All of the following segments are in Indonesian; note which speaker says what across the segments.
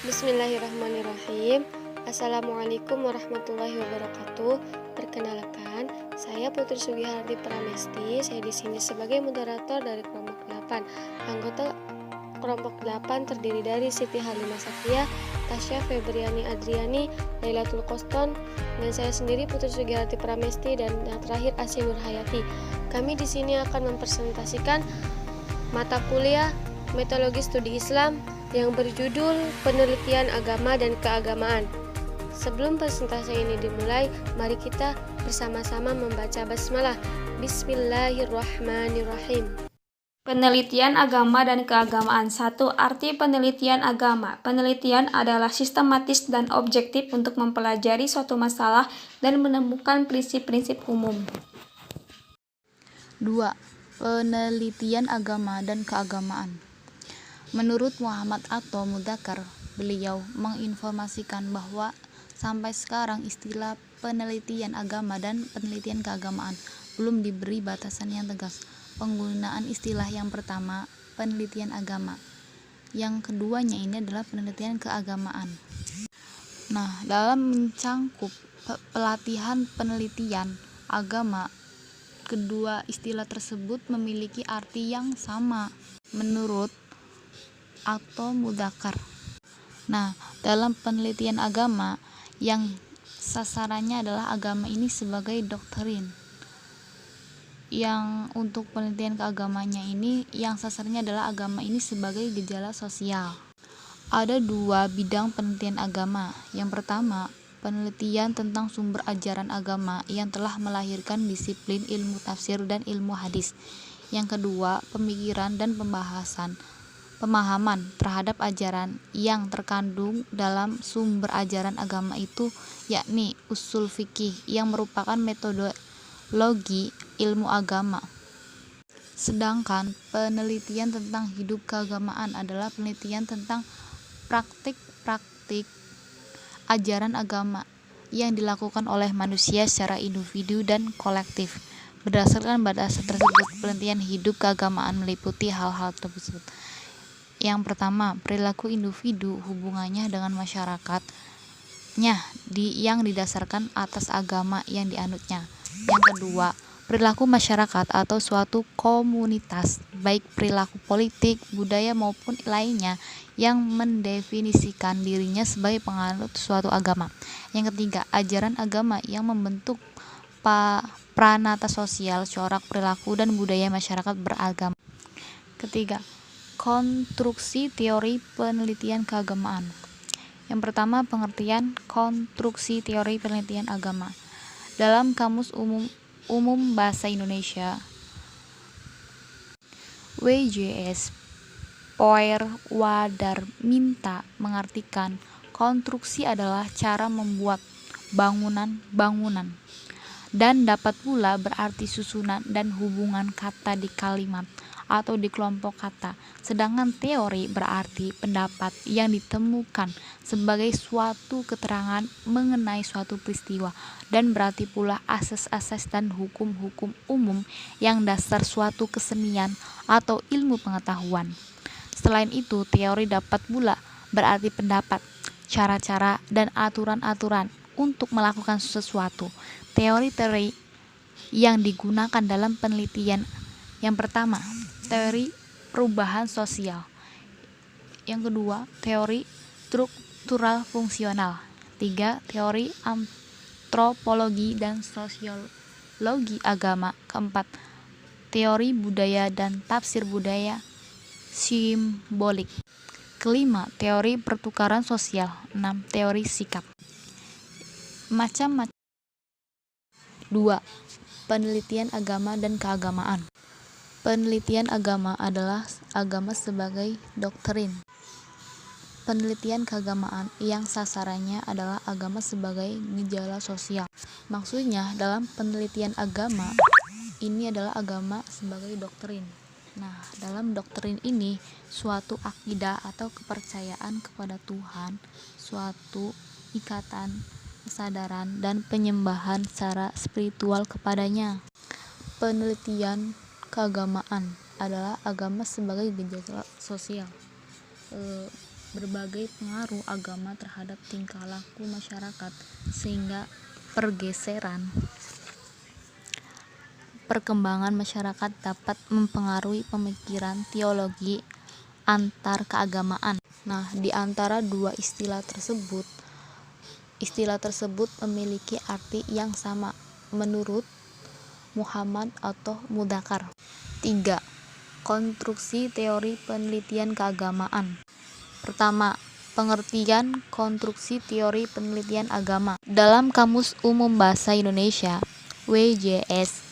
Speaker 1: Bismillahirrahmanirrahim. Assalamualaikum warahmatullahi wabarakatuh. Perkenalkan, saya Putri Sugiharti Pramesti. Saya di sini sebagai moderator dari kelompok 8. Anggota kelompok 8 terdiri dari Siti Halimah Sakia, Tasya Febriani Adriani, Lailatul Qoston, dan saya sendiri Putri Sugiharti Pramesti, dan yang terakhir Asy Nurhayati. Kami di sini akan mempresentasikan mata kuliah Metodologi Studi Islam yang berjudul Penelitian Agama dan Keagamaan. Sebelum presentasi ini dimulai, mari kita bersama-sama membaca basmalah. Bismillahirrahmanirrahim.
Speaker 2: Penelitian agama dan keagamaan. 1. Arti penelitian agama. Penelitian adalah sistematis dan objektif untuk mempelajari suatu masalah dan menemukan prinsip-prinsip umum.
Speaker 3: 2. Penelitian agama dan keagamaan. Menurut Muhammad Atho Mudzakkar, beliau menginformasikan bahwa sampai sekarang istilah penelitian agama dan penelitian keagamaan belum diberi batasan yang tegas. Penggunaan istilah yang pertama, penelitian agama. Yang keduanya ini adalah penelitian keagamaan. Nah, dalam mencangkup pelatihan penelitian agama, kedua istilah tersebut memiliki arti yang sama menurut Atho Mudzakkar. Nah, dalam penelitian agama yang sasarannya adalah agama ini sebagai doktrin. Yang untuk penelitian keagamanya ini yang sasarannya adalah agama ini sebagai gejala sosial. Ada dua bidang penelitian agama. Yang pertama, penelitian tentang sumber ajaran agama yang telah melahirkan disiplin ilmu tafsir dan ilmu hadis. Yang kedua, pemikiran dan pemahaman terhadap ajaran yang terkandung dalam sumber ajaran agama itu, yakni usul fikih yang merupakan metodologi ilmu agama. Sedangkan penelitian tentang hidup keagamaan adalah penelitian tentang praktik-praktik ajaran agama yang dilakukan oleh manusia secara individu dan kolektif. Berdasarkan batasan tersebut, penelitian hidup keagamaan meliputi hal-hal tersebut. Yang pertama, perilaku individu hubungannya dengan masyarakatnya yang didasarkan atas agama yang dianutnya. Yang kedua, perilaku masyarakat atau suatu komunitas, baik perilaku politik, budaya maupun lainnya, yang mendefinisikan dirinya sebagai penganut suatu agama. Yang ketiga, ajaran agama yang membentuk pranata sosial, corak perilaku dan budaya masyarakat beragama. Ketiga, konstruksi teori penelitian keagamaan. Yang pertama, pengertian konstruksi teori penelitian agama. Dalam Kamus Umum Bahasa Indonesia, WJS Poerwadarminta mengartikan konstruksi adalah cara membuat bangunan dan dapat pula berarti susunan dan hubungan kata di kalimat atau di kelompok kata. Sedangkan teori berarti pendapat yang ditemukan sebagai suatu keterangan mengenai suatu peristiwa, dan berarti pula asas-asas dan hukum-hukum umum yang dasar suatu kesenian atau ilmu pengetahuan. Selain itu, teori dapat pula berarti pendapat, cara-cara, dan aturan-aturan untuk melakukan sesuatu. Teori-teori yang digunakan dalam penelitian: yang pertama, teori perubahan sosial. Yang kedua, teori struktural fungsional. 3. Teori antropologi dan sosiologi agama. Keempat, teori budaya dan tafsir budaya simbolik. Kelima, teori pertukaran sosial. 6. Teori sikap. Macam-macam. 2. Penelitian agama dan keagamaan. Penelitian agama adalah agama sebagai doktrin. Penelitian keagamaan yang sasarannya adalah agama sebagai gejala sosial. Maksudnya, dalam penelitian agama ini adalah agama sebagai doktrin. Nah, dalam doktrin ini suatu akidah atau kepercayaan kepada Tuhan, suatu ikatan kesadaran dan penyembahan secara spiritual kepadanya. Penelitian keagamaan adalah agama sebagai gejala sosial. berbagai pengaruh agama terhadap tingkah laku masyarakat, sehingga perkembangan masyarakat dapat mempengaruhi pemikiran teologi antar keagamaan. Nah, di antara dua istilah tersebut memiliki arti yang sama menurut Muhammad atau Mudzakkar. 3. Konstruksi teori penelitian keagamaan. Pertama, pengertian konstruksi teori penelitian agama. Dalam Kamus Umum Bahasa Indonesia, WJS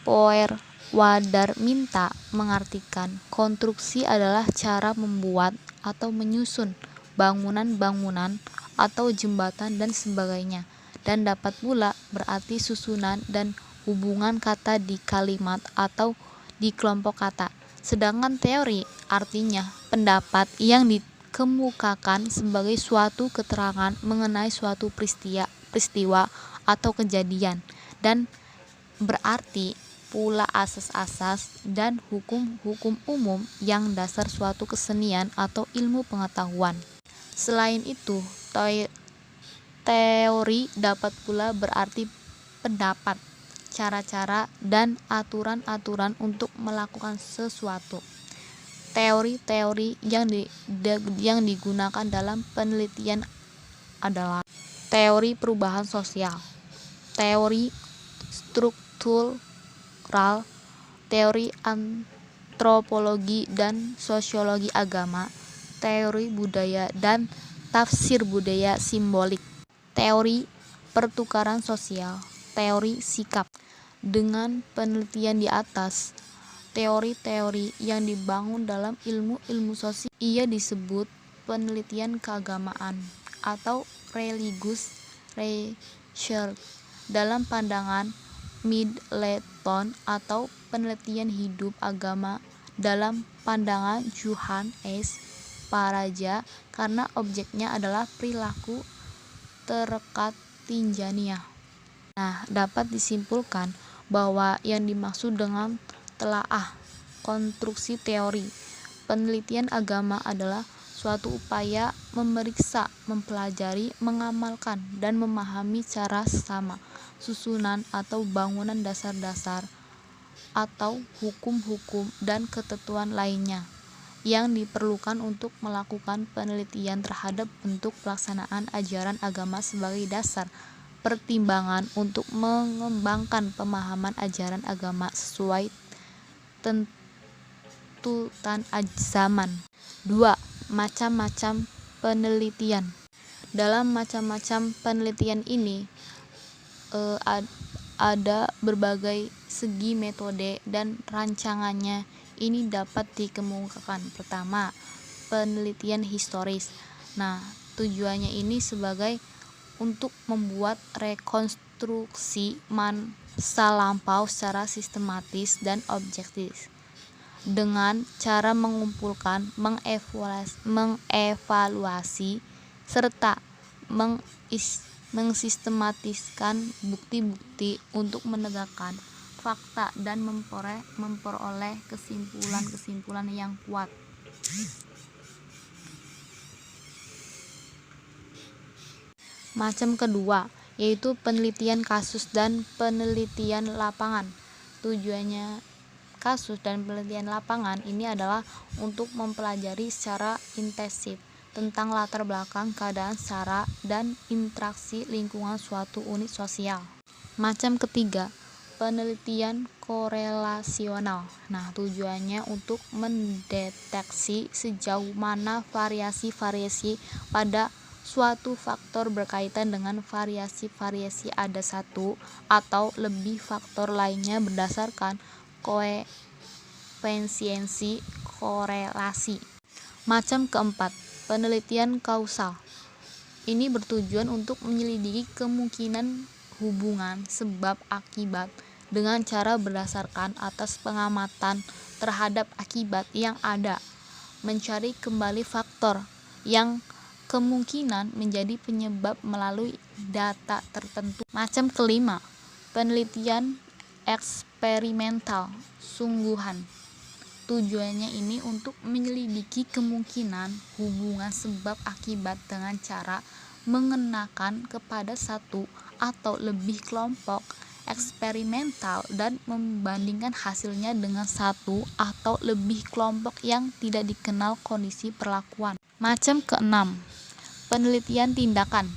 Speaker 3: Poerwadarminta mengartikan konstruksi adalah cara membuat atau menyusun bangunan-bangunan atau jembatan dan sebagainya, dan dapat pula berarti susunan dan hubungan kata di kalimat atau di kelompok kata. Sedangkan teori artinya pendapat yang dikemukakan sebagai suatu keterangan mengenai suatu peristiwa atau kejadian, dan berarti pula asas-asas dan hukum-hukum umum yang dasar suatu kesenian atau ilmu pengetahuan. Selain itu, teori dapat pula berarti pendapat, cara-cara, dan aturan-aturan untuk melakukan sesuatu. Teori-teori yang digunakan dalam penelitian adalah teori perubahan sosial, teori struktural, teori antropologi dan sosiologi agama, teori budaya dan tafsir budaya simbolik, teori pertukaran sosial, teori sikap. Dengan penelitian di atas, teori-teori yang dibangun dalam ilmu-ilmu sosial, ia disebut penelitian keagamaan atau religious research. Dalam pandangan Middleton, atau penelitian hidup agama dalam pandangan Johann S. Paraja, karena objeknya adalah perilaku terekat tinjaniah. Nah, dapat disimpulkan bahwa yang dimaksud dengan telaah konstruksi teori penelitian agama adalah suatu upaya memeriksa, mempelajari, mengamalkan, dan memahami cara sama, susunan atau bangunan dasar-dasar atau hukum-hukum dan ketentuan lainnya yang diperlukan untuk melakukan penelitian terhadap bentuk pelaksanaan ajaran agama sebagai dasar pertimbangan untuk mengembangkan pemahaman ajaran agama sesuai tuntutan zaman. 2. Macam-macam penelitian. Dalam macam-macam penelitian ini ada berbagai segi metode dan rancangannya ini dapat dikemukakan. Pertama, penelitian historis. Nah, tujuannya ini sebagai untuk membuat rekonstruksi masa lampau secara sistematis dan objektif dengan cara mengumpulkan, mengevaluasi, serta mensistematiskan bukti-bukti untuk menegakkan fakta dan memperoleh kesimpulan-kesimpulan yang kuat. Macam kedua, yaitu penelitian kasus dan penelitian lapangan. Tujuannya kasus dan penelitian lapangan ini adalah untuk mempelajari secara intensif tentang latar belakang, keadaan, cara, dan interaksi lingkungan suatu unit sosial. Macam ketiga, penelitian korelasional. Nah, tujuannya untuk mendeteksi sejauh mana variasi-variasi pada suatu faktor berkaitan dengan variasi-variasi ada satu atau lebih faktor lainnya berdasarkan koefisiensi korelasi. Macam keempat, penelitian kausal. Ini bertujuan untuk menyelidiki kemungkinan hubungan sebab akibat dengan cara berdasarkan atas pengamatan terhadap akibat yang ada, mencari kembali faktor yang kemungkinan menjadi penyebab melalui data tertentu. Macam kelima, penelitian eksperimental sungguhan. Tujuannya ini untuk menyelidiki kemungkinan hubungan sebab akibat dengan cara mengenakan kepada satu atau lebih kelompok eksperimental dan membandingkan hasilnya dengan satu atau lebih kelompok yang tidak dikenal kondisi perlakuan. Macam keenam, penelitian tindakan.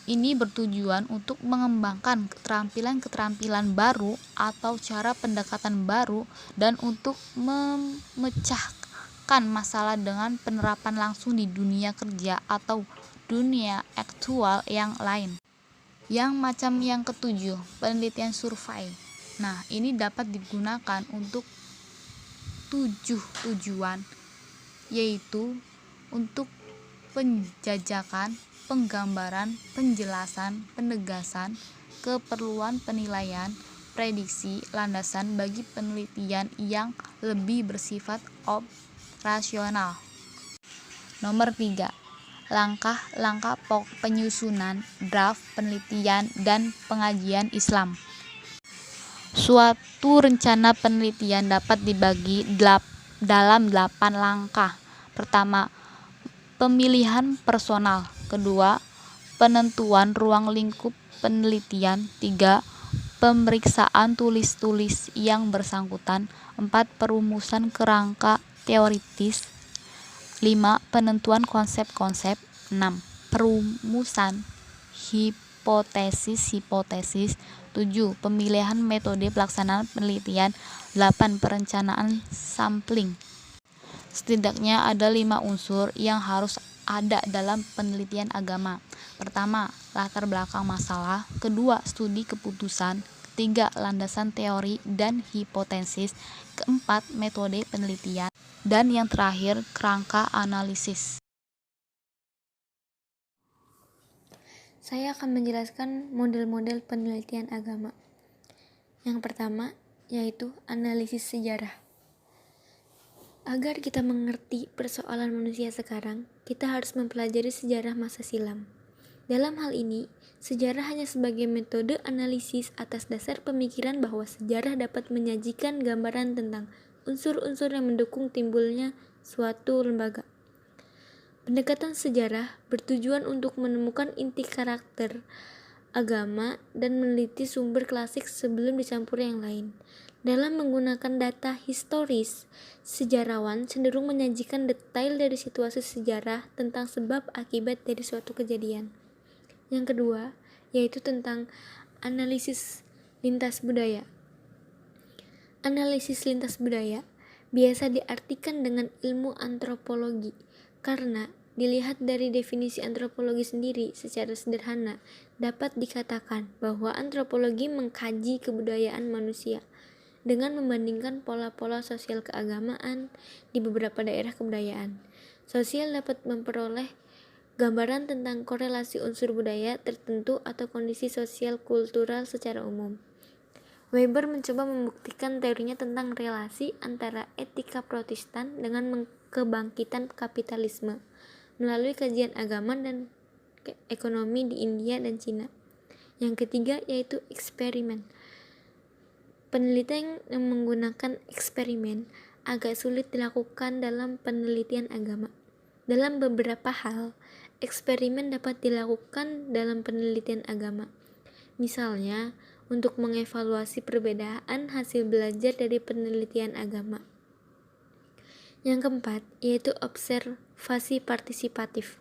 Speaker 3: Ini bertujuan untuk mengembangkan keterampilan-keterampilan baru atau cara pendekatan baru dan untuk memecahkan masalah dengan penerapan langsung di dunia kerja atau dunia aktual yang lain. Yang macam yang ketujuh, penelitian survei. Nah, ini dapat digunakan untuk 7 tujuan, yaitu untuk penjajakan, penggambaran, penjelasan, penegasan, keperluan penilaian, prediksi, landasan bagi penelitian yang lebih bersifat operasional. Nomor 3. Langkah-langkah penyusunan draft penelitian dan pengajian Islam. Suatu rencana penelitian dapat dibagi dalam 8 langkah. Pertama, pemilihan personal. Kedua, penentuan ruang lingkup penelitian. 3. Pemeriksaan tulis-tulis yang bersangkutan. 4. Perumusan kerangka teoritis. 5. Penentuan konsep-konsep. 6. Perumusan hipotesis. 7. Pemilihan metode pelaksanaan penelitian. 8. Perencanaan sampling. Setidaknya ada 5 unsur yang harus ada dalam penelitian agama. Pertama, latar belakang masalah. Kedua, studi keputusan. Ketiga, landasan teori dan hipotesis. Keempat, metode penelitian. Dan yang terakhir, kerangka analisis.
Speaker 1: Saya akan menjelaskan model-model penelitian agama. Yang pertama, yaitu analisis sejarah. Agar kita mengerti persoalan manusia sekarang, kita harus mempelajari sejarah masa silam. Dalam hal ini, sejarah hanya sebagai metode analisis atas dasar pemikiran bahwa sejarah dapat menyajikan gambaran tentang unsur-unsur yang mendukung timbulnya suatu lembaga. Pendekatan sejarah bertujuan untuk menemukan inti karakter agama dan meneliti sumber klasik sebelum dicampur yang lain. Dalam menggunakan data historis, sejarawan cenderung menyajikan detail dari situasi sejarah tentang sebab akibat dari suatu kejadian. Yang kedua, yaitu tentang analisis lintas budaya. Analisis lintas budaya biasa diartikan dengan ilmu antropologi, karena dilihat dari definisi antropologi sendiri secara sederhana, dapat dikatakan bahwa antropologi mengkaji kebudayaan manusia dengan membandingkan pola-pola sosial keagamaan di beberapa daerah kebudayaan. Sosial dapat memperoleh gambaran tentang korelasi unsur budaya tertentu atau kondisi sosial kultural secara umum. Weber mencoba membuktikan teorinya tentang relasi antara etika Protestan dengan kebangkitan kapitalisme melalui kajian agama dan ekonomi di India dan Cina. Yang ketiga yaitu eksperimen. Penelitian yang menggunakan eksperimen agak sulit dilakukan dalam penelitian agama. Dalam beberapa hal, eksperimen dapat dilakukan dalam penelitian agama. Misalnya, untuk mengevaluasi perbedaan hasil belajar dari penelitian agama. Yang keempat, yaitu observasi partisipatif.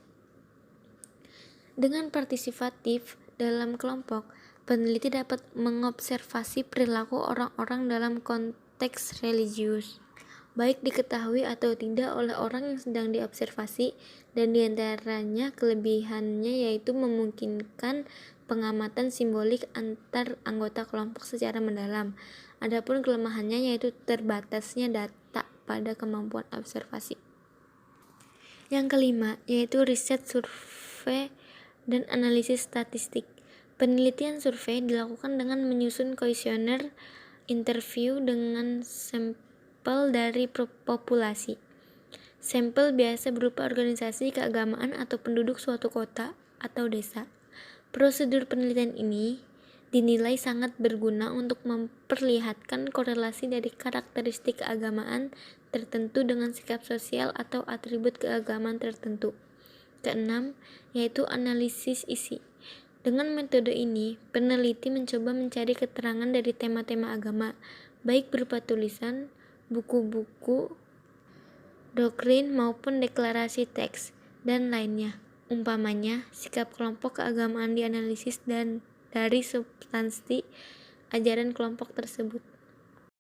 Speaker 1: Dengan partisipatif dalam kelompok, peneliti dapat mengobservasi perilaku orang-orang dalam konteks religius, baik diketahui atau tidak oleh orang yang sedang diobservasi, dan diantaranya kelebihannya yaitu memungkinkan pengamatan simbolik antar anggota kelompok secara mendalam. Adapun kelemahannya yaitu terbatasnya data pada kemampuan observasi. Yang kelima yaitu riset survei dan analisis statistik. Penelitian survei dilakukan dengan menyusun kuesioner interview dengan sampel dari populasi. Sampel biasa berupa organisasi keagamaan atau penduduk suatu kota atau desa. Prosedur penelitian ini
Speaker 4: dinilai sangat berguna untuk memperlihatkan korelasi dari karakteristik keagamaan tertentu dengan sikap sosial atau atribut keagamaan tertentu. Keenam, yaitu analisis isi. Dengan metode ini, peneliti mencoba mencari keterangan dari tema-tema agama, baik berupa tulisan, buku-buku, doktrin maupun deklarasi teks, dan lainnya. Umpamanya, sikap kelompok keagamaan dianalisis dan dari substansi ajaran kelompok tersebut.